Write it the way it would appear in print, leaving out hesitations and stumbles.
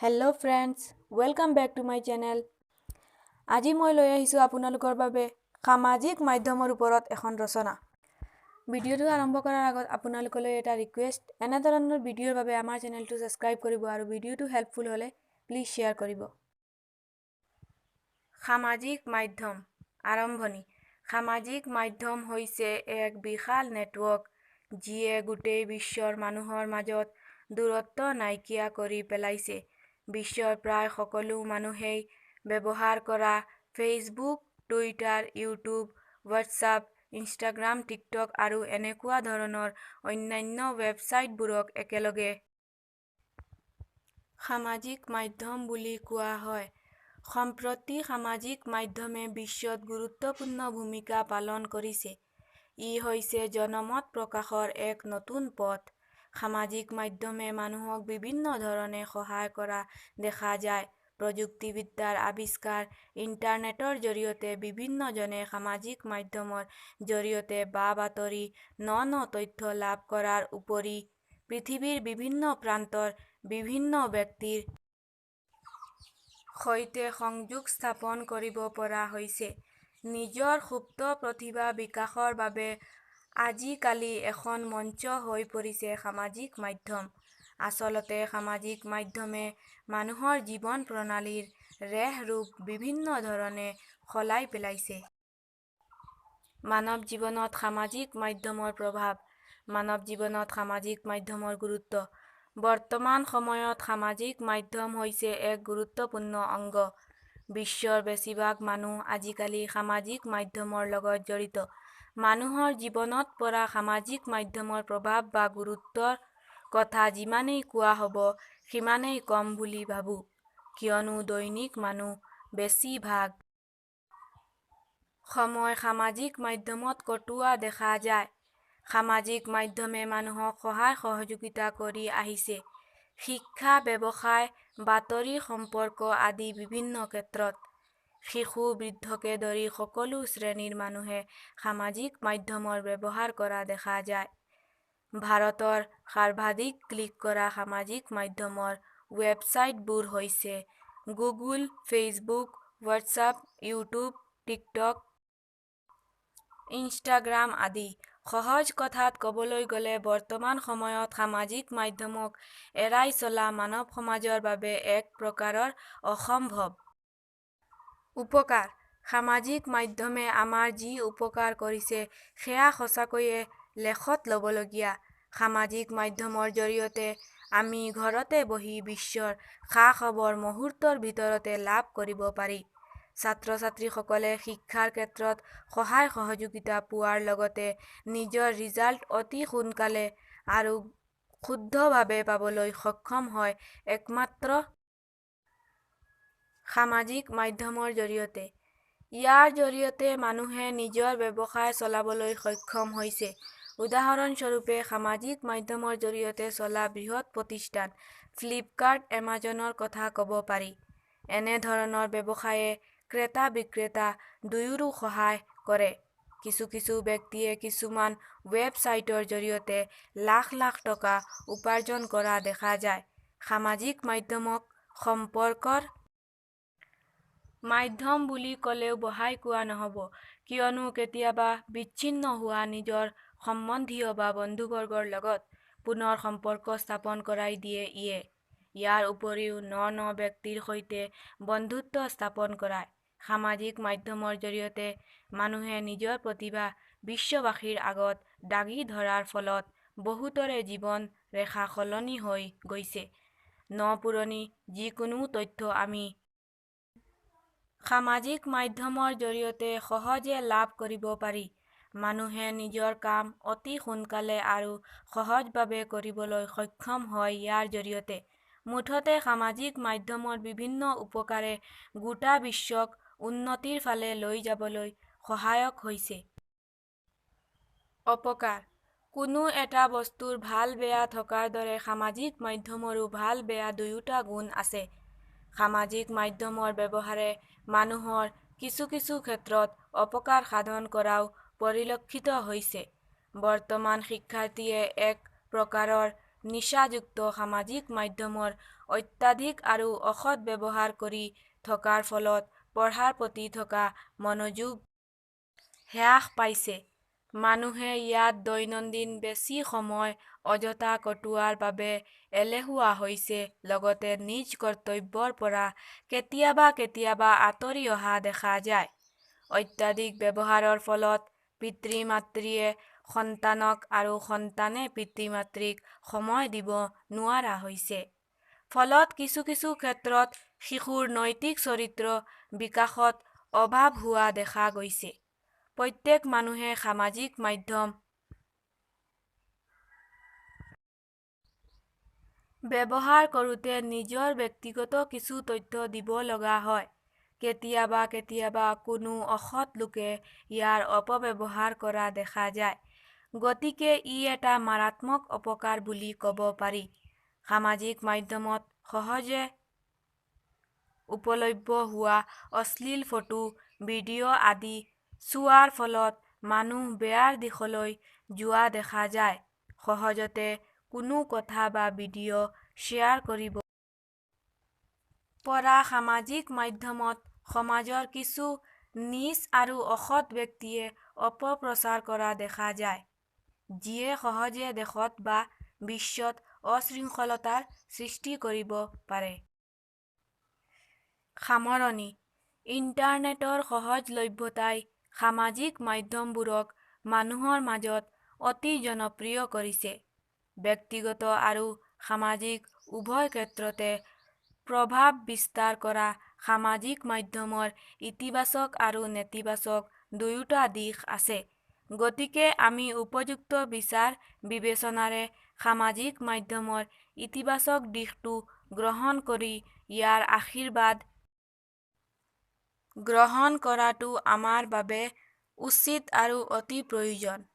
Hello' friends, welcome back to my channel. আজি মই লৈ আহিছোঁ আপোনালোকৰ বাবে সামাজিক মাধ্যমৰ ওপৰত এখন ৰচনা। ভিডিঅ'টো আৰম্ভ কৰাৰ আগত আপোনালোকলৈ এটা ৰিকুৱেষ্ট, এনেধৰণৰ ভিডিঅ'ৰ বাবে আমাৰ চেনেলটো ছাবস্ক্ৰাইব কৰিব আৰু ভিডিঅ'টো হেল্পফুল হ'লে প্লিজ শ্বেয়াৰ কৰিব। সামাজিক মাধ্যম আৰম্ভণি। সামাজিক মাধ্যম হৈছে এক বিশাল নেটৱৰ্ক যিয়ে গোটেই বিশ্বৰ মানুহৰ মাজত দূৰত্ব নাইকিয়া কৰি পেলাইছে। বিশ্বৰ প্ৰায় সকলো মানুহেই ব্যৱহাৰ কৰা Facebook, Twitter, YouTube, WhatsApp, Instagram, TikTok আৰু এনেকুৱা ধৰণৰ অন্যান্য ৱেবছাইটবোৰক একেলগে সামাজিক মাধ্যম বুলি কোৱা হয়। সম্প্ৰতি সামাজিক মাধ্যমে বিশ্বত গুৰুত্বপূৰ্ণ ভূমিকা পালন কৰিছে। ই হৈছে জনমত প্ৰকাশৰ এক নতুন পথ। সামাজিক মাধ্যমে মানুহক বিভিন্ন ধৰণে সহায় কৰা দেখা যায়। প্ৰযুক্তিবিদ্যাৰ আৱিষ্কাৰ, ইণ্টাৰনেটৰ জৰিয়তে বিভিন্নজনে সামাজিক মাধ্যমৰ জৰিয়তে বা-বাতৰি, ন তথ্য লাভ কৰাৰ উপৰি পৃথিৱীৰ বিভিন্ন প্ৰান্তৰ বিভিন্ন ব্যক্তিৰ সৈতে সংযোগ স্থাপন কৰিব পৰা হৈছে। নিজৰ সুপ্ত প্ৰতিভা বিকাশৰ বাবে আজিকালি এখন মঞ্চ হৈ পৰিছে সামাজিক মাধ্যম। আচলতে সামাজিক মাধ্যমে মানুহৰ জীৱন প্ৰণালীৰ ৰেহ-ৰূপ বিভিন্ন ধৰণে সলাই পেলাইছে। মানৱ জীৱনত সামাজিক মাধ্যমৰ প্ৰভাৱ। মানৱ জীৱনত সামাজিক মাধ্যমৰ গুৰুত্ব। বৰ্তমান সময়ত সামাজিক মাধ্যম হৈছে এক গুৰুত্বপূৰ্ণ অংগ। বিশ্বৰ বেছিভাগ মানুহ আজিকালি সামাজিক মাধ্যমৰ লগত জড়িত। মানুহৰ জীৱনত পৰা সামাজিক মাধ্যমৰ প্ৰভাৱ বা গুৰুত্বৰ কথা যিমানেই কোৱা হ'ব সিমানেই কম বুলি ভাবোঁ, কিয়নো দৈনিক মানুহ বেছিভাগ সময় সামাজিক মাধ্যমত কটোৱা দেখা যায়। সামাজিক মাধ্যমে মানুহক সহায় সহযোগিতা কৰি আহিছে। শিক্ষা, ব্যৱসায়, বাতৰি সম্পৰ্ক আদি বিভিন্ন ক্ষেত্ৰত। শিশু, বৃদ্ধকে ধৰি সকলো শ্ৰেণীৰ মানুহে সামাজিক মাধ্যমৰ ব্যৱহাৰ কৰা দেখা যায়। ভাৰতৰ সৰ্বাধিক ক্লিক কৰা সামাজিক মাধ্যমৰ ৱেবছাইটবোৰ হৈছে Google, Facebook, WhatsApp, YouTube, TikTok, Instagram আদি। সহজ কথাত ক'বলৈ গ'লে বৰ্তমান সময়ত সামাজিক মাধ্যমক এৰাই চলা মানৱ সমাজৰ বাবে এক প্ৰকাৰৰ অসম্ভৱ। উপকাৰ। সামাজিক মাধ্যমে আমাৰ যি উপকাৰ কৰিছে সেয়া সঁচাকৈয়ে লেখত ল'বলগীয়া। সামাজিক মাধ্যমৰ জৰিয়তে আমি ঘৰতে বহি বিশ্বৰ খা-খবৰ মুহূৰ্তৰ ভিতৰতে লাভ কৰিব পাৰি। ছাত্ৰ-ছাত্ৰীসকলে শিক্ষাৰ ক্ষেত্ৰত সহায় সহযোগিতা পোৱাৰ লগতে নিজৰ ৰিজাল্ট অতি সোনকালে আৰু শুদ্ধভাৱে পাবলৈ সক্ষম হয় একমাত্ৰ সামাজিক মাধ্যমৰ জৰিয়তে। ইয়াৰ জৰিয়তে মানুহে নিজৰ ব্যৱসায় চলাবলৈ সক্ষম হৈছে। উদাহৰণস্বৰূপে সামাজিক মাধ্যমৰ জৰিয়তে চলা বৃহৎ প্ৰতিষ্ঠান ফ্লিপকাৰ্ট, এমাজনৰ কথা ক'ব পাৰি। এনে ধৰণৰ ব্যৱসায়ে ক্ৰেতা-বিক্ৰেতা দুয়োৰো সহায় কৰে। কিছু ব্যক্তিয়ে কিছুমান ৱেবছাইটৰ জৰিয়তে লাখ লাখ টকা উপাৰ্জন কৰা দেখা যায়। সামাজিক মাধ্যমক সম্পৰ্কৰ মাধ্যম বুলি ক'লেও বহাই কোৱা নহ'ব, কিয়নো কেতিয়াবা বিচ্ছিন্ন হোৱা নিজৰ সম্বন্ধীয় বা বন্ধুবৰ্গৰ লগত পুনৰ সম্পৰ্ক স্থাপন কৰাই দিয়ে ইয়ে। ইয়াৰ উপৰিও ন ব্যক্তিৰ সৈতে বন্ধুত্ব স্থাপন কৰায়। সামাজিক মাধ্যমৰ জৰিয়তে মানুহে নিজৰ প্ৰতিভা বিশ্ববাসীৰ আগত দাঙি ধৰাৰ ফলত বহুতৰে জীৱন ৰেখা সলনি হৈ গৈছে। পুৰণি যিকোনো তথ্য আমি সামাজিক মাধ্যমৰ জৰিয়তে সহজে লাভ কৰিব পাৰি। মানুহে নিজৰ কাম অতি সোনকালে আৰু সহজভাৱে কৰিবলৈ সক্ষম হয় ইয়াৰ জৰিয়তে। মুঠতে সামাজিক মাধ্যমৰ বিভিন্ন উপকাৰে গোটা বিশ্বক উন্নতিৰ ফালে লৈ যাবলৈ সহায়ক হৈছে। অপকাৰ। কোনো এটা বস্তুৰ ভাল বেয়া থকাৰ দৰে সামাজিক মাধ্যমৰো ভাল বেয়া দুয়োটা গুণ আছে। সামাজিক মাধ্যমৰ ব্যৱহাৰে মানুহৰ কিছু ক্ষেত্ৰত অপকাৰ সাধন কৰাও পৰিলক্ষিত হৈছে। বৰ্তমান শিক্ষাৰ্থীয়ে এক প্ৰকাৰৰ নিচাযুক্ত সামাজিক মাধ্যমৰ অত্যাধিক আৰু অসৎ ব্যৱহাৰ কৰি থকাৰ ফলত পঢ়াৰ প্ৰতি থকা মনোযোগ হ্ৰাস পাইছে। মানুহে ইয়াত দৈনন্দিন বেছি সময় অযথা কটোৱাৰ বাবে এলেহুৱা হৈছে, লগতে নিজ কৰ্তব্যৰ পৰা কেতিয়াবা আঁতৰি অহা দেখা যায়। অত্যাধিক ব্যৱহাৰৰ ফলত পিতৃ-মাতৃয়ে সন্তানক আৰু সন্তানে পিতৃ-মাতৃক সময় দিব নোৱাৰা হৈছে। ফলত কিছু ক্ষেত্ৰত শিশুৰ নৈতিক চৰিত্ৰ বিকাশত অভাৱ হোৱা দেখা গৈছে। প্ৰত্যেক মানুহে সামাজিক মাধ্যম ব্যৱহাৰ কৰোঁতে নিজৰ ব্যক্তিগত কিছু তথ্য দিব লগা হয়। কেতিয়াবা কোনো অসৎ লোকে ইয়াৰ অপব্যৱহাৰ কৰা দেখা যায়। গতিকে ই এটা মাৰাত্মক অপকাৰ বুলি ক'ব পাৰি। সামাজিক মাধ্যমত সহজে উপলব্ধ হোৱা অশ্লীল ফটো, ভিডিঅ' আদি চোৱাৰ ফলত মানুহ বেয়াৰ দিশলৈ যোৱা দেখা যায়। সহজতে কোনো কথা বা ভিডিঅ' শ্বেয়াৰ কৰিব পৰা সামাজিক মাধ্যমত সমাজৰ কিছু নীচ আৰু অসৎ ব্যক্তিয়ে অপপ্ৰচাৰ কৰা দেখা যায়, যিয়ে সহজে দেশত বা বিশ্বত অশৃংখলতাৰ সৃষ্টি কৰিব পাৰে। সামৰণি: ইণ্টাৰনেটৰ সহজলভ্যতাই সামাজিক মাধ্যমবোৰক মানুহৰ মাজত অতি জনপ্ৰিয় কৰিছে। ব্যক্তিগত আৰু সামাজিক উভয় ক্ষেত্ৰতে প্ৰভাৱ বিস্তাৰ কৰা সামাজিক মাধ্যমৰ ইতিবাচক আৰু নেতিবাচক দুয়োটা দিশ আছে। গতিকে আমি উপযুক্ত বিচাৰ বিবেচনাৰে সামাজিক মাধ্যমৰ ইতিবাচক দিশটো গ্ৰহণ কৰি ইয়াৰ আশীৰ্বাদ গ্ৰহণ কৰাটো আমাৰ বাবে উচিত আৰু অতি প্ৰয়োজন।